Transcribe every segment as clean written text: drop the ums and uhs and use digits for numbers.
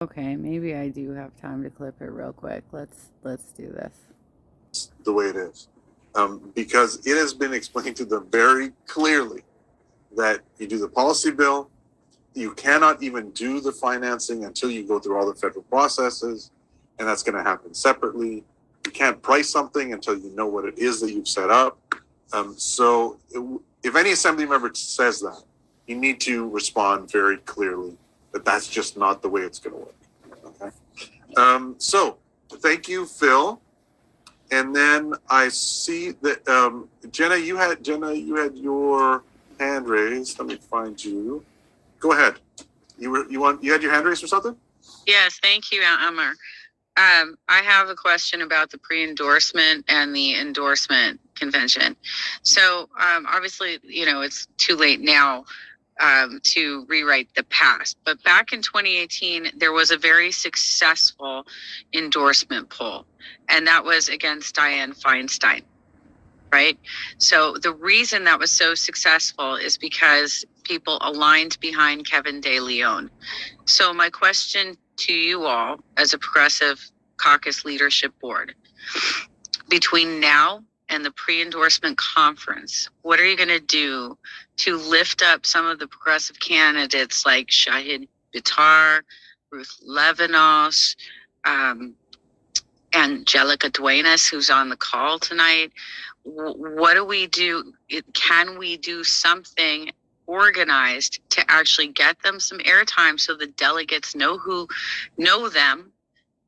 Okay, maybe I do have time to clip it real quick. Let's do this. The way it is, because it has been explained to them very clearly that you do the policy bill, you cannot even do the financing until you go through all the federal processes, and that's going to happen separately. You can't price something until you know what it is that you've set up. So if any assembly member says that, you need to respond very clearly that that's just not the way it's going to work. Okay. So thank you, Phil. And then I see that Jenna, you had your hand raised. Let me find you. Go ahead. You had your hand raised or something? Yes, thank you, Amr. I have a question about the pre-endorsement and the endorsement convention. So obviously, it's too late now to rewrite the past. But back in 2018, there was a very successful endorsement poll, and that was against Dianne Feinstein, right? So the reason that was so successful is because people aligned behind Kevin De Leon. So my question to you all as a progressive caucus leadership board, between now and the pre-endorsement conference, what are you going to do to lift up some of the progressive candidates like Shahid Bittar, Ruth Levinos, Angelica Duenas, who's on the call tonight? What do we do? Can we do something organized to actually get them some airtime so the delegates know them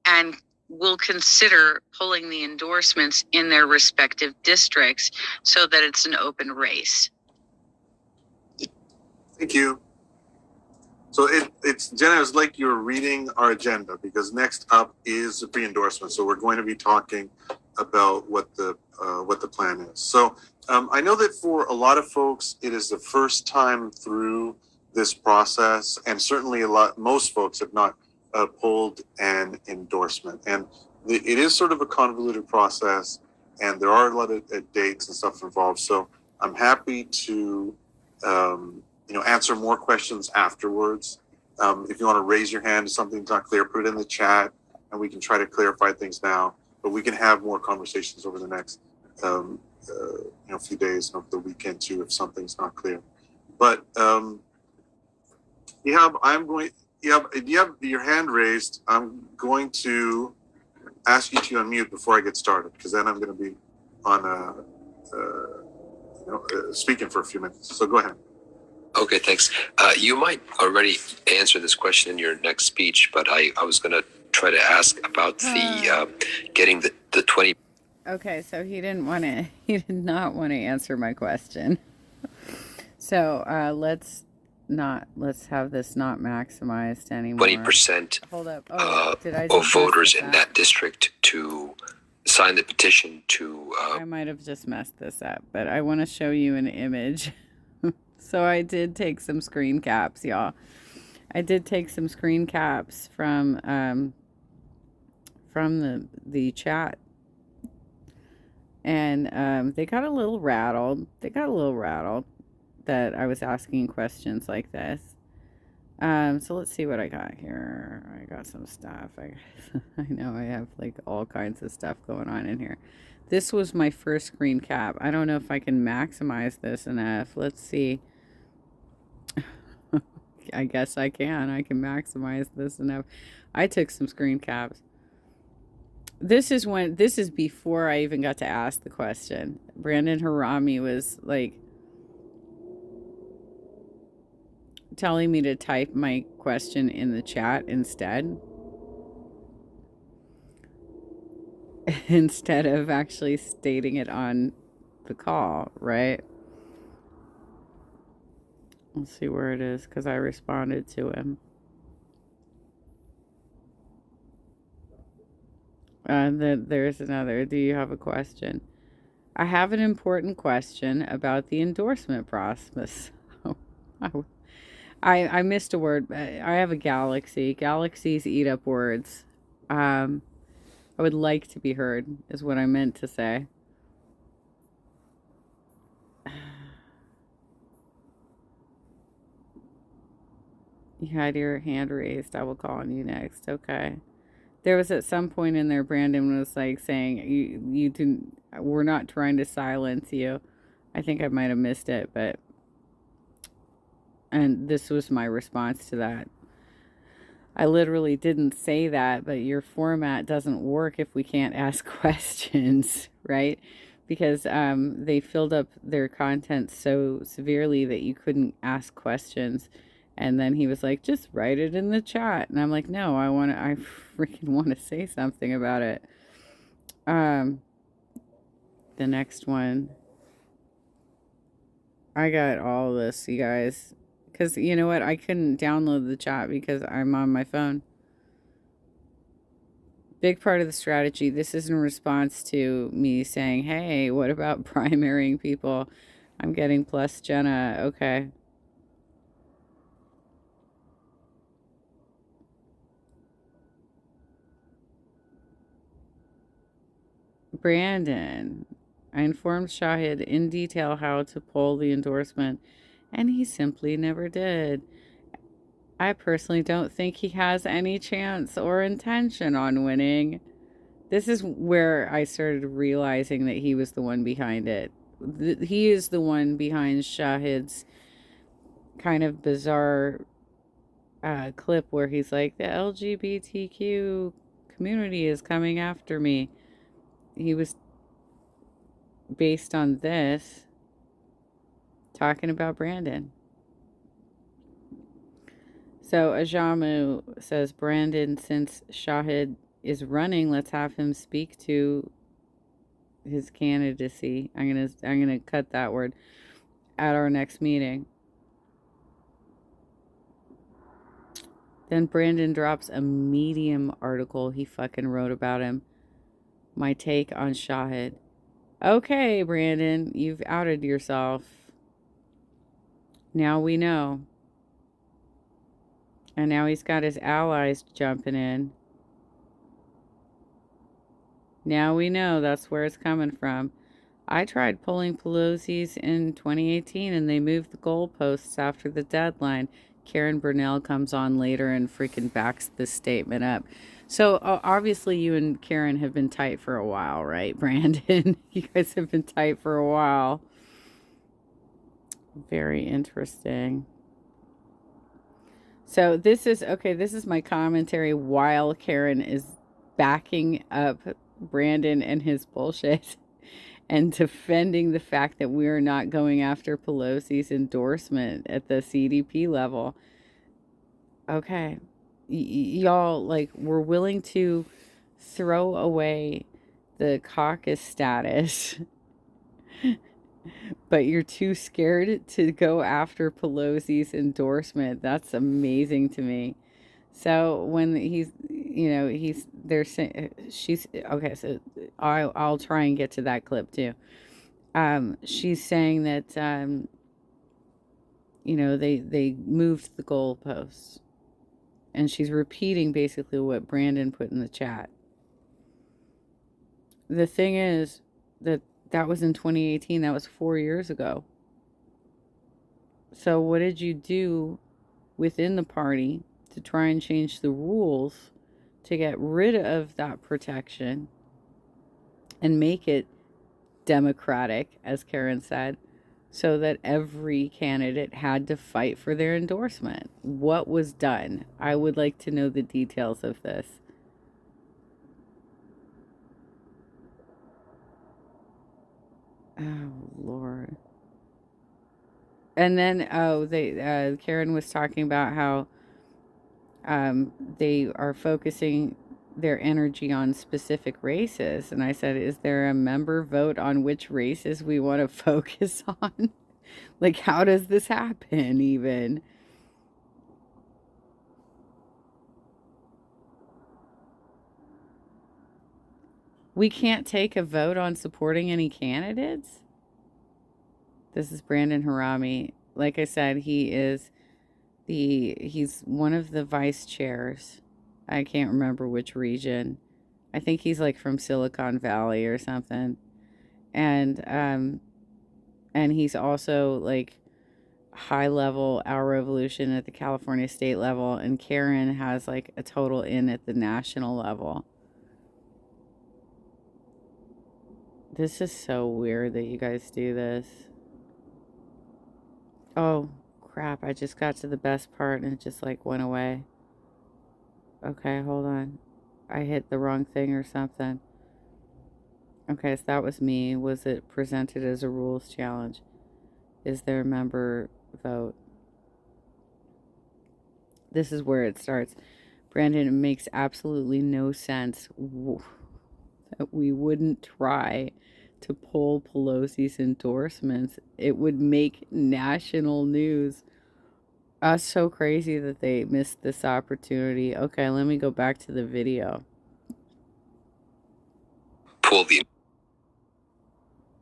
and will consider pulling the endorsements in their respective districts so that it's an open race? Thank you. So it's Jenna, it's like you're reading our agenda, because next up is the pre-endorsement. So we're going to be talking about what the plan is. So I know that for a lot of folks, it is the first time through this process, and certainly most folks have not pulled an endorsement, and it is sort of a convoluted process, and there are a lot of dates and stuff involved. So I'm happy to answer more questions afterwards. If you want to raise your hand if something's not clear, put it in the chat, and we can try to clarify things now. But we can have more conversations over the next few days and over the weekend too if something's not clear. But you have your hand raised. I'm going to ask you to unmute before I get started, because then I'm going to be on speaking for a few minutes. So go ahead. Okay, thanks. You might already answer this question in your next speech, but I was going to try to ask about the getting the 20. Okay, so he did not want to answer my question. So let's have this not maximized anymore. 20%. Hold up. Of voters in that district to sign the petition to. I might have just messed this up, but I want to show you an image. So I did take some screen caps, y'all. I did take some screen caps from the chat, and they got a little rattled. That I was asking questions like this. So let's see what I got here. I got some stuff. I know I have like all kinds of stuff going on in here. This was my first screen cap. I don't know if I can maximize this enough. Let's see. I guess I can. I can maximize this enough. I took some screen caps. This is before I even got to ask the question. Brandon Harami was like telling me to type my question in the chat instead of actually stating it on the call, right? Let's see where it is, because I responded to him. There's another. Do you have a question? I have an important question about the endorsement process. I missed a word. I have a galaxy. Galaxies eat up words. I would like to be heard, is what I meant to say. You had your hand raised. I will call on you next. Okay. There was at some point in there, Brandon was like saying, you didn't, we're not trying to silence you. I think I might have missed it, but, and this was my response to that. I literally didn't say that, but your format doesn't work if we can't ask questions, right? Because they filled up their content so severely that you couldn't ask questions. And then he was like, just write it in the chat. And I'm like, no, I freaking want to say something about it. The next one. I got all this, you guys. Because you know what? I couldn't download the chat because I'm on my phone. Big part of the strategy. This is in response to me saying, hey, what about primarying people? I'm getting plus Jenna. Okay. Brandon. I informed Shahid in detail how to pull the endorsement, and he simply never did. I personally don't think he has any chance or intention on winning. This is where I started realizing that he was the one behind it. He is the one behind Shahid's kind of bizarre clip where he's like, the LGBTQ community is coming after me. He was based on this talking about Brandon. So Ajamu says, Brandon, since Shahid is running, let's have him speak to his candidacy. I'm gonna cut that word at our next meeting. Then Brandon drops a Medium article he fucking wrote about him. My take on Shahid. Okay, Brandon, you've outed yourself. Now we know. And now he's got his allies jumping in. Now we know that's where it's coming from. I tried pulling Pelosi's in 2018 and they moved the goalposts after the deadline. Karen Burnell comes on later and freaking backs this statement up. So obviously you and Karen have been tight for a while, right, Brandon? You guys have been tight for a while. Very interesting. So this is my commentary while Karen is backing up Brandon and his bullshit and defending the fact that we're not going after Pelosi's endorsement at the CDP level. Okay. Y'all, like, we're willing to throw away the caucus status, but you're too scared to go after Pelosi's endorsement. That's amazing to me. So when they're saying, she's, okay, so I'll try and get to that clip too. She's saying that, they moved the goalposts. And she's repeating basically what Brandon put in the chat. The thing is that was in 2018. That was 4 years ago. So what did you do within the party to try and change the rules to get rid of that protection and make it democratic, as Karen said, so that every candidate had to fight for their endorsement? What was done? I would like to know the details of this. Oh, Lord. And then, Karen was talking about how they are focusing their energy on specific races. And I said, is there a member vote on which races we want to focus on? Like, how does this happen even? We can't take a vote on supporting any candidates? This is Brandon Harami. Like I said, he's one of the vice chairs. I can't remember which region. I think he's like from Silicon Valley or something. And he's also like high level Our Revolution at the California state level, and Karen has like a total in at the national level. This is so weird that you guys do this. Oh, crap. I just got to the best part and it just like went away. Okay, hold on. I hit the wrong thing or something. Okay, so that was me. Was it presented as a rules challenge? Is there a member vote? This is where it starts. Brandon, it makes absolutely no sense that we wouldn't try to pull Pelosi's endorsements. It would make national news. That's so crazy that they missed this opportunity. Okay, let me go back to the video. Pull the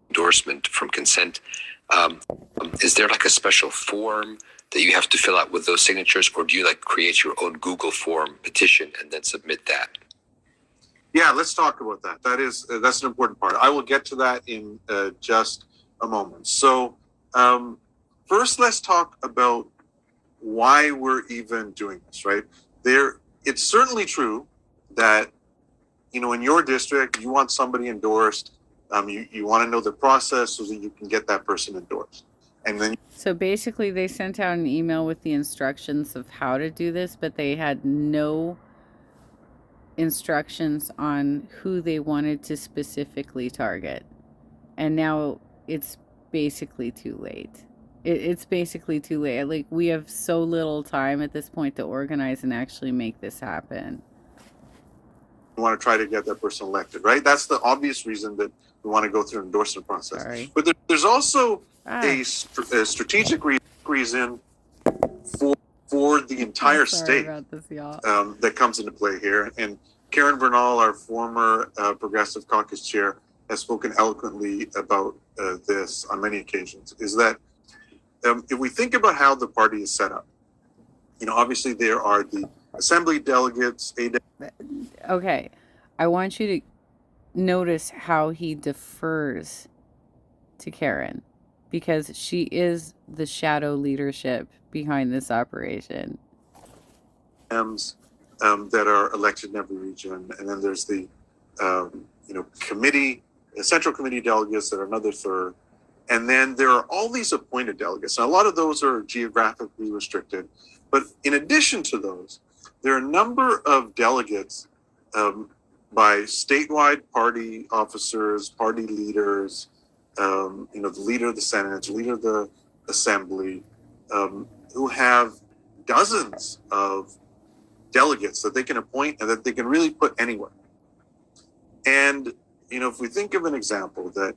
endorsement from consent. Is there like a special form that you have to fill out with those signatures, or do you like create your own Google form petition and then submit that? Yeah, let's talk about that. That's an important part. I will get to that in just a moment. So first, let's talk about why we're even doing this, right? It's certainly true that, in your district, you want somebody endorsed. You want to know the process so that you can get that person endorsed. And then, so basically, they sent out an email with the instructions of how to do this, but they had no instructions on who they wanted to specifically target. And now it's basically too late. It's basically too late. Like, we have so little time at this point to organize and actually make this happen. you want to try to get that person elected, right? That's the obvious reason that we want to go through an endorsement process. Sorry. But there's also a strategic reason for the entire state about this, y'all. That comes into play here. And Karen Bernal, our former Progressive Caucus chair, has spoken eloquently about this on many occasions, is that if we think about how the party is set up, obviously there are the assembly delegates. Okay, I want you to notice how he defers to Karen, because she is the shadow leadership behind this operation. That are elected in every region, and then there's the committee, central committee delegates that are another third, and then there are all these appointed delegates. Now, a lot of those are geographically restricted, but in addition to those, there are a number of delegates by statewide party officers, party leaders, the leader of the Senate, the leader of the Assembly, who have dozens of delegates that they can appoint and that they can really put anywhere. And, if we think of an example that,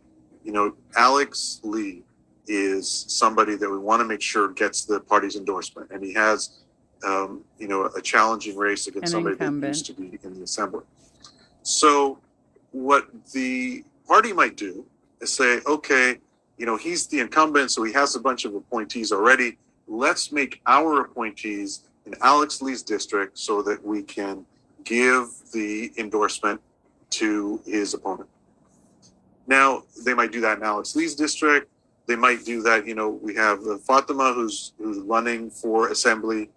Alex Lee is somebody that we want to make sure gets the party's endorsement, and he has, a challenging race against somebody that used to be in the Assembly. So what the party might do is say, okay, he's the incumbent, so he has a bunch of appointees already. Let's make our appointees in Alex Lee's district so that we can give the endorsement to his opponent. Now, they might do that in Alex Lee's district. They might do that, we have Fatima who's running for Assembly,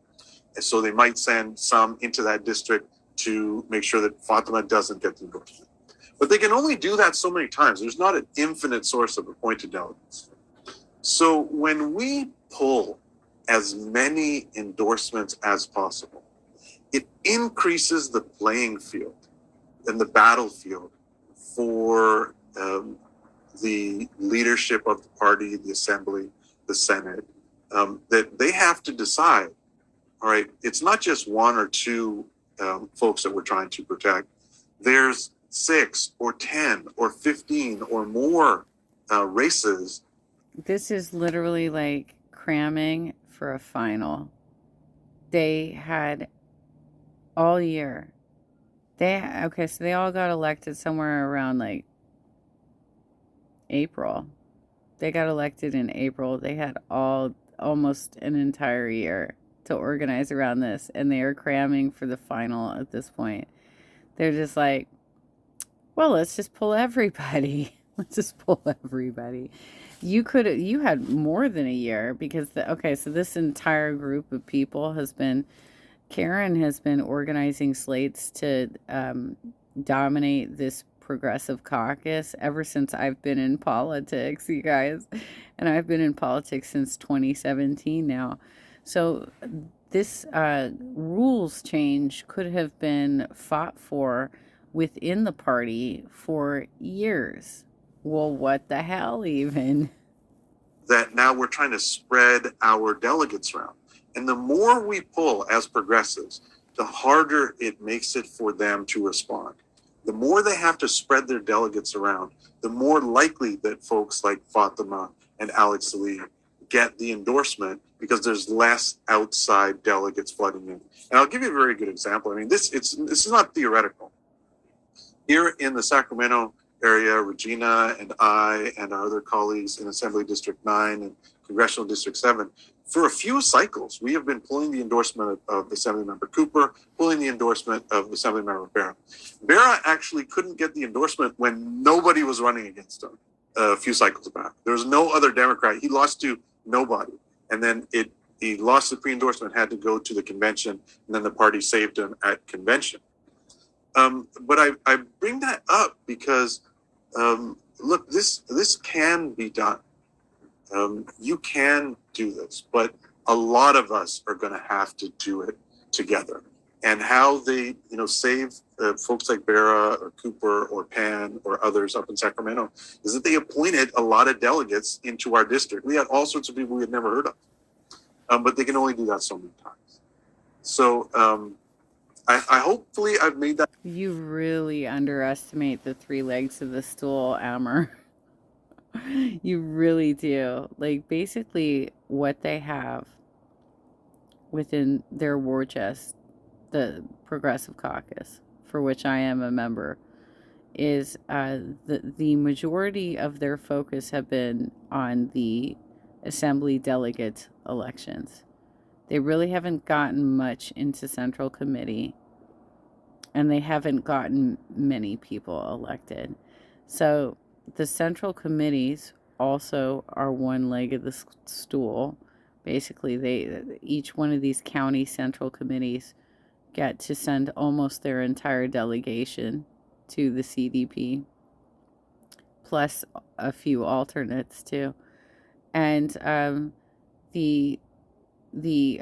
and so they might send some into that district to make sure that Fatima doesn't get the endorsement. But they can only do that so many times. There's not an infinite source of appointed delegates. So when we pull as many endorsements as possible, it increases the playing field and the battlefield for the leadership of the party, the Assembly, the Senate, that they have to decide, all right, it's not just one or two folks that we're trying to protect. There's 6 or 10 or 15 or more races. This is literally like cramming for a final. They had all year. So they all got elected somewhere around like April. They got elected in April. They had almost an entire year to organize around this, and they are cramming for the final at this point. They're just like, well, let's just pull everybody. Let's just pull everybody. You had more than a year because so this entire group of people Karen has been organizing slates to dominate this progressive caucus ever since I've been in politics, you guys. And I've been in politics since 2017 now. So this rules change could have been fought for within the party for years. Well, what the hell, even? That now we're trying to spread our delegates around. And the more we pull as progressives, the harder it makes it for them to respond. The more they have to spread their delegates around, the more likely that folks like Fatima and Alex Lee get the endorsement because there's less outside delegates flooding in. And I'll give you a very good example. I mean, this is not theoretical. Here in the Sacramento area, Regina and I and our other colleagues in Assembly District 9 and Congressional District 7, for a few cycles, we have been pulling the endorsement of Assemblymember Cooper, pulling the endorsement of Assemblymember Barra. Barra actually couldn't get the endorsement when nobody was running against him a few cycles back. There was no other Democrat. He lost to nobody. And then he lost the pre-endorsement, had to go to the convention, and then the party saved him at convention. But I bring that up because, look, this can be done. You can do this, but a lot of us are going to have to do it together. And how they, save folks like Barra or Cooper or Pan or others up in Sacramento is that they appointed a lot of delegates into our district. We had all sorts of people we had never heard of, but they can only do that so many times. So I hopefully I've made that. You really underestimate the three legs of the stool, Amber. You really do. Like, basically, what they have within their war chest, the Progressive Caucus, for which I am a member, is the majority of their focus have been on the assembly delegate elections. They really haven't gotten much into Central Committee, and they haven't gotten many people elected. So the Central Committees also are one leg of the stool. Basically, each one of these county Central Committees get to send almost their entire delegation to the CDP, plus a few alternates too. And the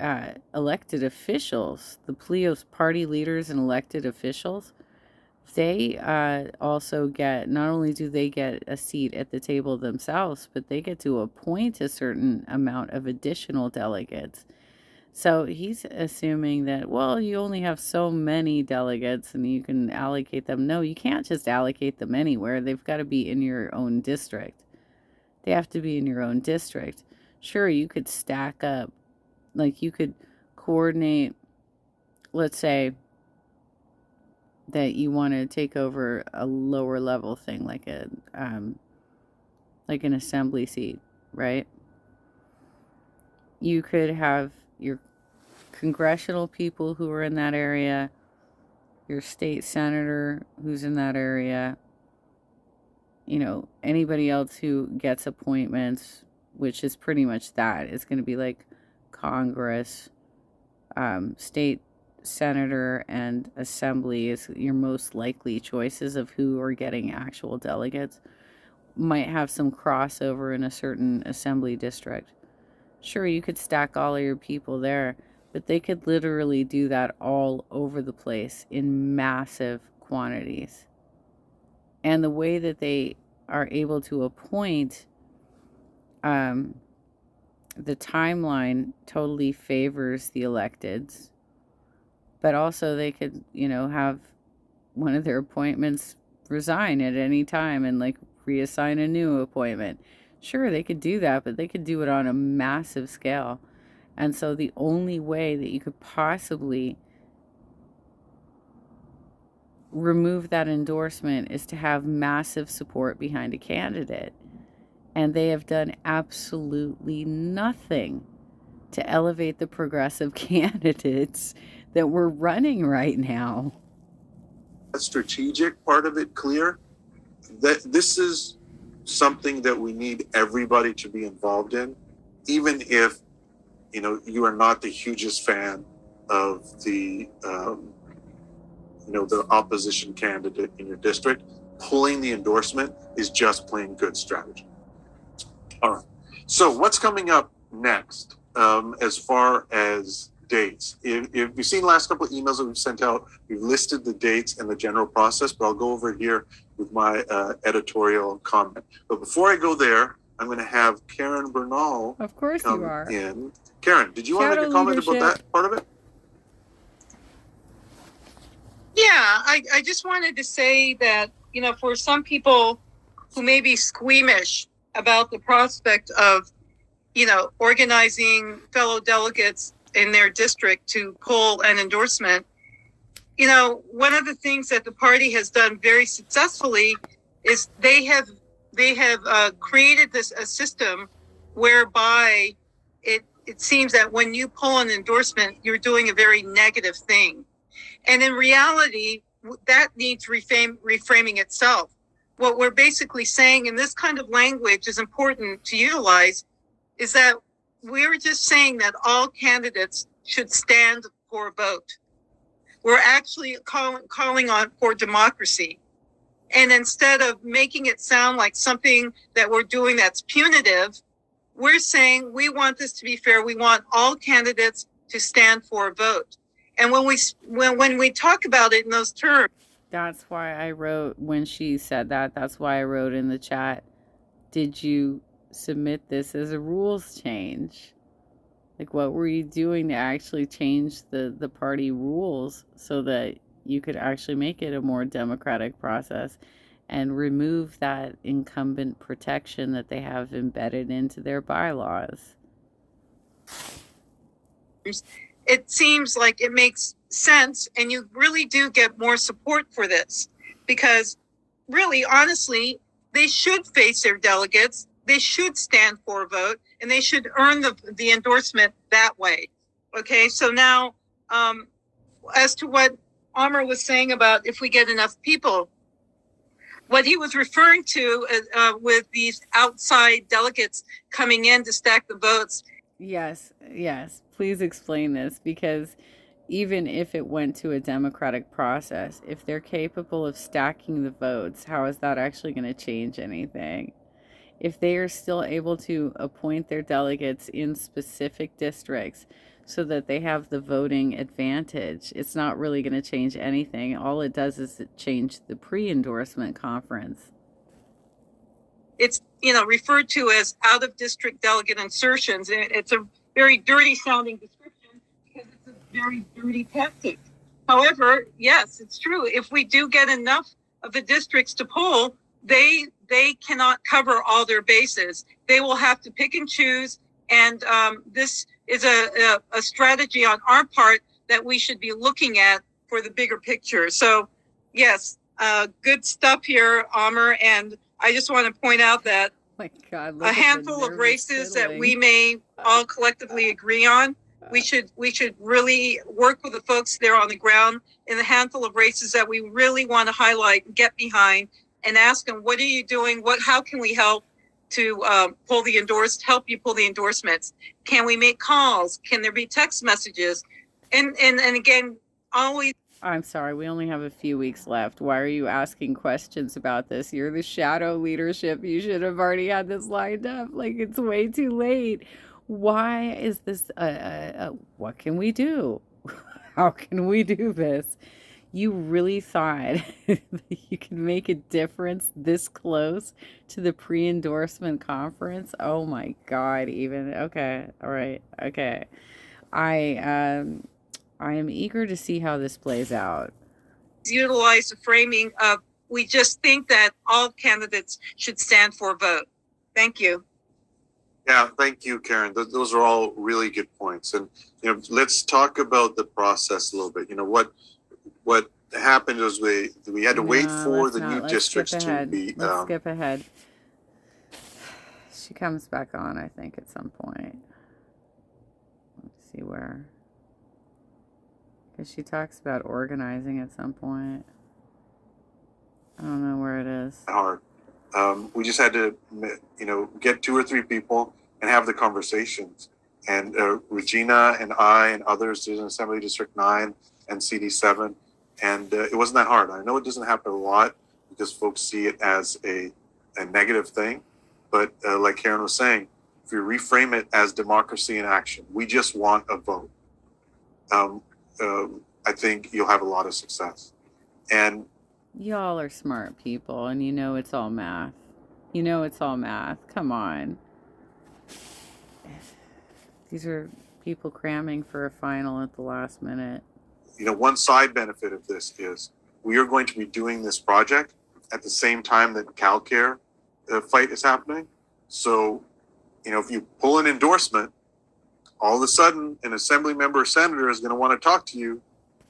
elected officials, the PLEO's party leaders and elected officials, they also get, not only do they get a seat at the table themselves, but they get to appoint a certain amount of additional delegates. So he's assuming that, well, you only have so many delegates and you can allocate them. No, you can't just allocate them anywhere. They've got to be in your own district. They have to be in your own district. Sure, you could stack up. Like, you could coordinate, let's say, that you want to take over a lower level thing, like an assembly seat, right? You could have your congressional people who are in that area, your state senator who's in that area, anybody else who gets appointments, which is pretty much that. It's going to be like Congress, state senator, and assembly is your most likely choices of who are getting actual delegates. Might have some crossover in a certain assembly district. Sure, you could stack all of your people there, but they could literally do that all over the place in massive quantities. And the way that they are able to appoint, the timeline totally favors the electeds. But also they could, have one of their appointments resign at any time and reassign a new appointment. Sure, they could do that, but they could do it on a massive scale. And so the only way that you could possibly remove that endorsement is to have massive support behind a candidate. And they have done absolutely nothing to elevate the progressive candidates that we're running right now. Strategic part of it clear that this is something that we need everybody to be involved in, even if, you know, you are not the hugest fan of the, you know, the opposition candidate in your district. Pulling the endorsement is just plain good strategy. All right. So what's coming up next as far as dates? If you've seen the last couple of emails that we've sent out, we've listed the dates and the general process, but I'll go over here with my editorial comment. But before I go there, I'm going to have Karen Bernal Of course come you are. in. Karen, did you want to Shadow make a comment leadership. about that part of it? Yeah, I just wanted to say that, you know, for some people who may be squeamish about the prospect of, you know, organizing fellow delegates in their district to pull an endorsement, you know, one of the things that the party has done very successfully is they have created a system whereby it seems that when you pull an endorsement, you're doing a very negative thing. And in reality, that needs reframing itself. What we're basically saying in this kind of language is important to utilize is that we're just saying that all candidates should stand for a vote. We're actually calling on for democracy. And instead of making it sound like something that we're doing that's punitive, we're saying we want this to be fair. We want all candidates to stand for a vote. And when we talk about it in those terms, That's why I wrote, when she said that, that's why I wrote in the chat, did you submit this as a rules change? Like, what were you doing to actually change the party rules so that you could actually make it a more democratic process and remove that incumbent protection that they have embedded into their bylaws? it seems like it makes sense, and you really do get more support for this because really, honestly, they should face their delegates, they should stand for a vote, and they should earn the endorsement that way. Okay, so now as to what Amr was saying about if we get enough people, what he was referring to with these outside delegates coming in to stack the votes. Yes, please explain this, because even if it went to a democratic process, if they're capable of stacking the votes, how is that actually going to change anything? If they are still able to appoint their delegates in specific districts so that they have the voting advantage, it's not really going to change anything. All it does is change the pre-endorsement conference. It's, you know, referred to as out-of-district delegate insertions. It's a very dirty-sounding description because it's a very dirty tactic. However, yes, it's true. If we do get enough of the districts to poll, they cannot cover all their bases. They will have to pick and choose, and this is a strategy on our part that we should be looking at for the bigger picture. So, yes, good stuff here, Amr, and I just want to point out that My God, a handful of races that we may all collectively agree on, we should really work with the folks there on the ground in the handful of races that we really want to highlight and get behind, and ask them, what are you doing? How can we help to help you pull the endorsements? Can we make calls? Can there be text messages? And again, always. I'm sorry, we only have a few weeks left. Why are you asking questions about this? You're the shadow leadership. You should have already had this lined up. Like, it's way too late. Why is this? What can we do? How can we do this? You really thought that you could make a difference this close to the pre-endorsement conference? Oh my God, even. Okay, all right, okay. I am eager to see how this plays out. Utilize the framing of, we just think that all candidates should stand for a vote. Thank you. Yeah, thank you, Karen. Those are all really good points. And, you know, let's talk about the process a little bit. You know, what happened is we had to wait for the new districts to be. Let's skip ahead. She comes back on, I think, at some point. Let's see where. Because she talks about organizing at some point. I don't know where it is. Hard. We just had to, get 2 or 3 people and have the conversations. And Regina and I and others did in Assembly District 9 and CD7. And it wasn't that hard. I know it doesn't happen a lot because folks see it as a negative thing. But like Karen was saying, if you reframe it as democracy in action, we just want a vote. I think you'll have a lot of success. And y'all are smart people, and it's all math. It's all math. Come on. These are people cramming for a final at the last minute. One side benefit of this is we are going to be doing this project at the same time that CalCare fight is happening. So, if you pull an endorsement, all of a sudden an assembly member or senator is going to want to talk to you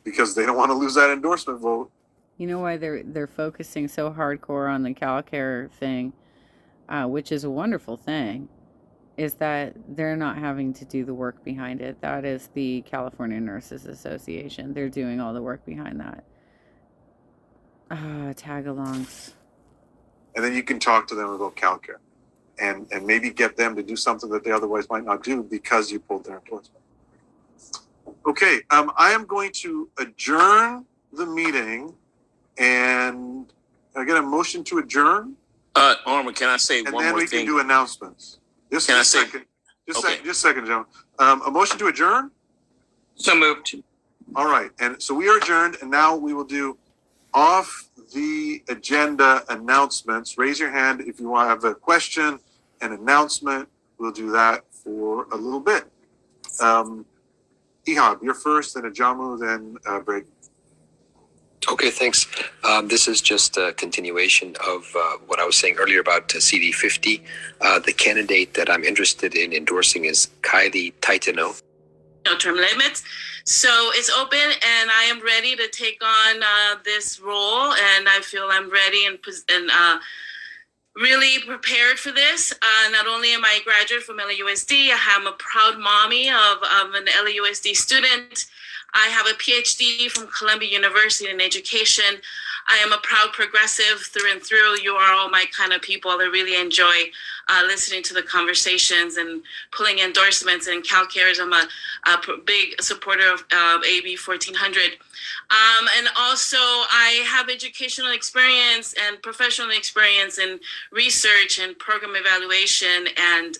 because they don't want to lose that endorsement vote. You know why they're focusing so hardcore on the CalCare thing, which is a wonderful thing, is that they're not having to do the work behind it. That is the California Nurses Association. They're doing all the work behind that. Tag-alongs. And then you can talk to them about CalCare and maybe get them to do something that they otherwise might not do because you pulled their endorsement. Okay, I am going to adjourn the meeting, and I get a motion to adjourn. Norman, can I say and one then more we thing? can do announcements. Just Can a I say- second. Just Okay. a second, gentlemen. A motion to adjourn. So moved. All right, and so we are adjourned, and now we will do off the agenda announcements. Raise your hand if you want to have a question, an announcement. We'll do that for a little bit. Ihab, you're first, then Ajamu, then Brady. Okay, thanks. This is just a continuation of what I was saying earlier about CD50. The candidate that I'm interested in endorsing is Kylie Titano. No term limits. So it's open, and I am ready to take on this role, and I feel I'm ready and really prepared for this. Not only am I a graduate from LAUSD, I am a proud mommy of an LAUSD student. I have a PhD from Columbia University in education. I am a proud progressive through and through. You are all my kind of people. I really enjoy listening to the conversations and pulling endorsements. And CalCares, I'm a big supporter of AB 1400. And also, I have educational experience and professional experience in research and program evaluation and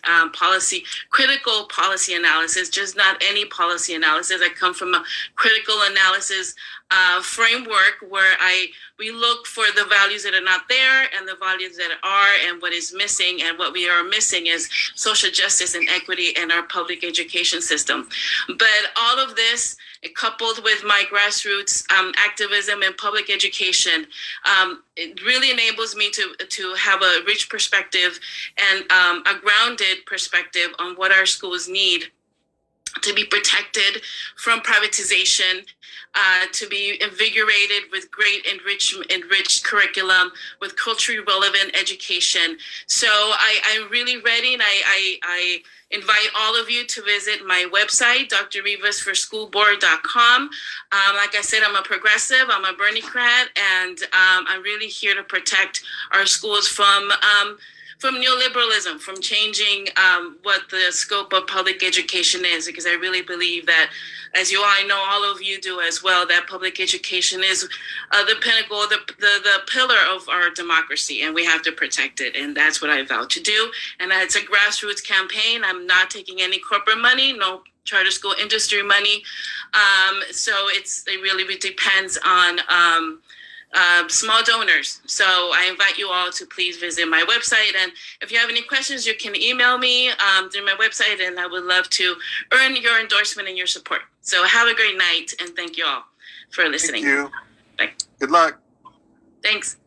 critical policy analysis, just not any policy analysis. I come from a critical analysis framework where we look for the values that are not there and the values that are and what is missing. And what we are missing is social justice and equity in our public education system. But all of this, coupled with my grassroots activism in public education, it really enables me to have a rich perspective and a grounded perspective on what our schools need to be protected from privatization, to be invigorated with great enriched curriculum, with culturally relevant education. So I'm really ready, and I invite all of you to visit my website, drrivasforschoolboard.com. Like I said, I'm a progressive, I'm a Berniecrat, and I'm really here to protect our schools from neoliberalism, from changing what the scope of public education is, because I really believe that, as you all know, all of you do as well, that public education is the pinnacle, the pillar of our democracy, and we have to protect it, and that's what I vow to do. And it's a grassroots campaign. I'm not taking any corporate money, no charter school industry money. So it really depends on small donors. So I invite you all to please visit my website. And if you have any questions, you can email me through my website, and I would love to earn your endorsement and your support. So have a great night, and thank you all for listening. Thank you. Bye. Good luck. Thanks.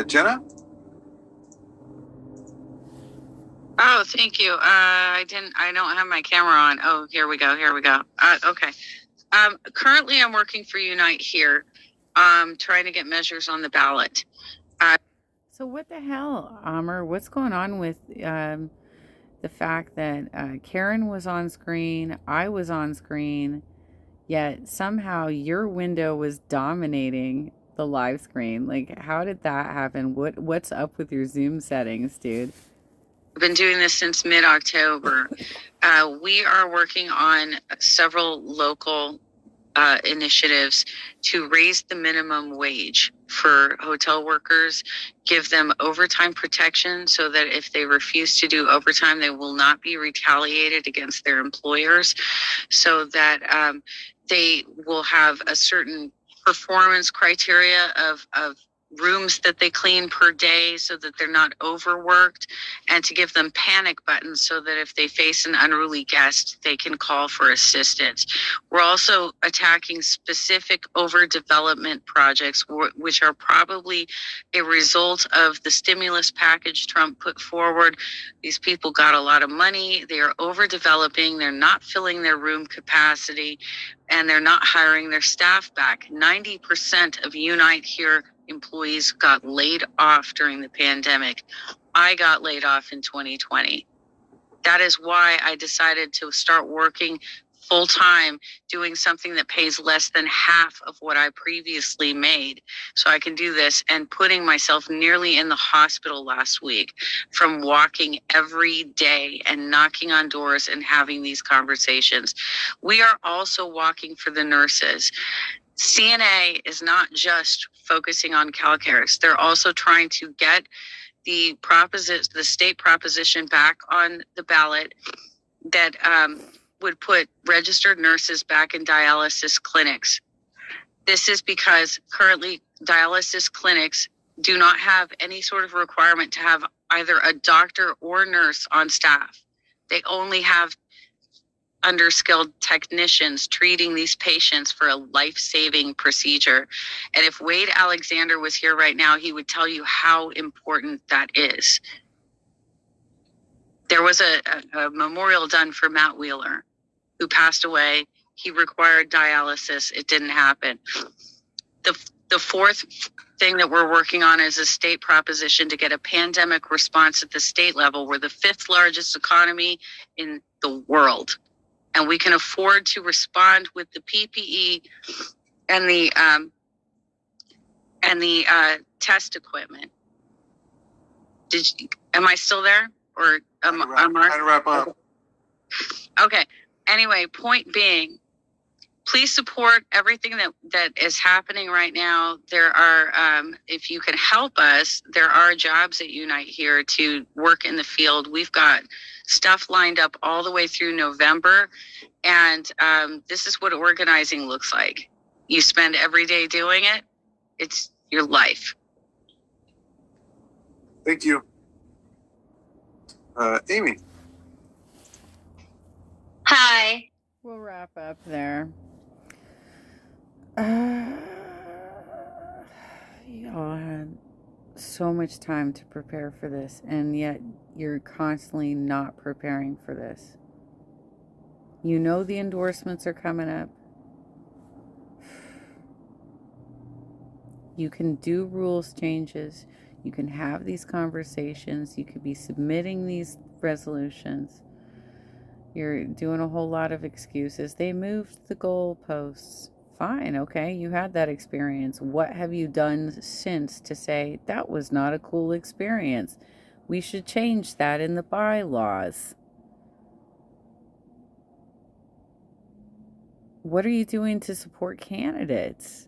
Jenna? Oh, thank you. I don't have my camera on. Oh, here we go. Okay. Currently I'm working for Unite here, trying to get measures on the ballot. So what the hell, Amr? What's going on with the fact that Karen was on screen, I was on screen, yet somehow your window was dominating the live screen. Like, how did that happen? What's up with your Zoom settings, dude? I've been doing this since mid-October. We are working on several local initiatives to raise the minimum wage for hotel workers, give them overtime protection so that if they refuse to do overtime, they will not be retaliated against their employers, so that they will have a certain performance criteria of rooms that they clean per day so that they're not overworked, and to give them panic buttons so that if they face an unruly guest, they can call for assistance. We're also attacking specific overdevelopment projects, which are probably a result of the stimulus package Trump put forward. These people got a lot of money. They are overdeveloping. They're not filling their room capacity, and they're not hiring their staff back. 90% of Unite Here employees got laid off during the pandemic. I got laid off in 2020. That is why I decided to start working full time, doing something that pays less than half of what I previously made, so I can do this, and putting myself nearly in the hospital last week from walking every day and knocking on doors and having these conversations. We are also walking for the nurses. CNA is not just focusing on CalCares. They're also trying to get the state proposition back on the ballot that would put registered nurses back in dialysis clinics. This is because currently dialysis clinics do not have any sort of requirement to have either a doctor or nurse on staff. They only have underskilled technicians treating these patients for a life-saving procedure. And if Wade Alexander was here right now, he would tell you how important that is. There was a memorial done for Matt Wheeler, who passed away. He required dialysis. It didn't happen. The fourth thing that we're working on is a state proposition to get a pandemic response at the state level. We're the 5th largest economy in the world, and we can afford to respond with the PPE and the test equipment. Am I still there, or am I Trying to wrap up. Okay. Anyway, point being, please support everything that is happening right now. There are, if you can help us, there are jobs at Unite Here to work in the field. We've got stuff lined up all the way through November. And this is what organizing looks like. You spend every day doing it. It's your life. Thank you. Amy. Hi. We'll wrap up there. Y'all had so much time to prepare for this, and yet you're constantly not preparing for this. You know the endorsements are coming up. You can do rules changes. You can have these conversations. You could be submitting these resolutions. You're doing a whole lot of excuses. They moved the goalposts. Fine, okay, you had that experience. What have you done since to say that was not a cool experience? We should change that in the bylaws. What are you doing to support candidates?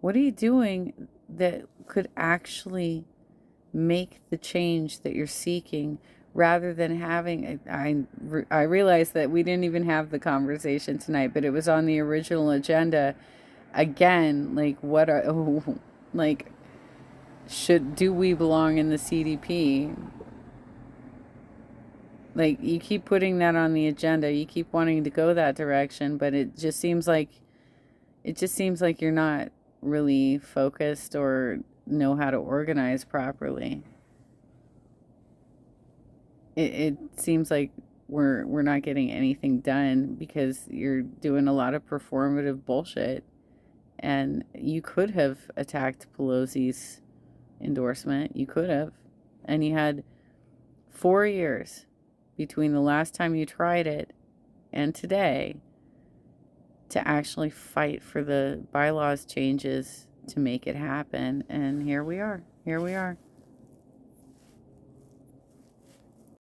What are you doing that could actually make the change that you're seeking, rather than having, I realize that we didn't even have the conversation tonight, but it was on the original agenda. Again, like, what are, like, do we belong in the CDP? Like, you keep putting that on the agenda, you keep wanting to go that direction, but it just seems like you're not really focused or know how to organize properly. It seems like we're not getting anything done because you're doing a lot of performative bullshit. And you could have attacked Pelosi's endorsement. You could have. And you had 4 years between the last time you tried it and today to actually fight for the bylaws changes to make it happen. And here we are. Here we are.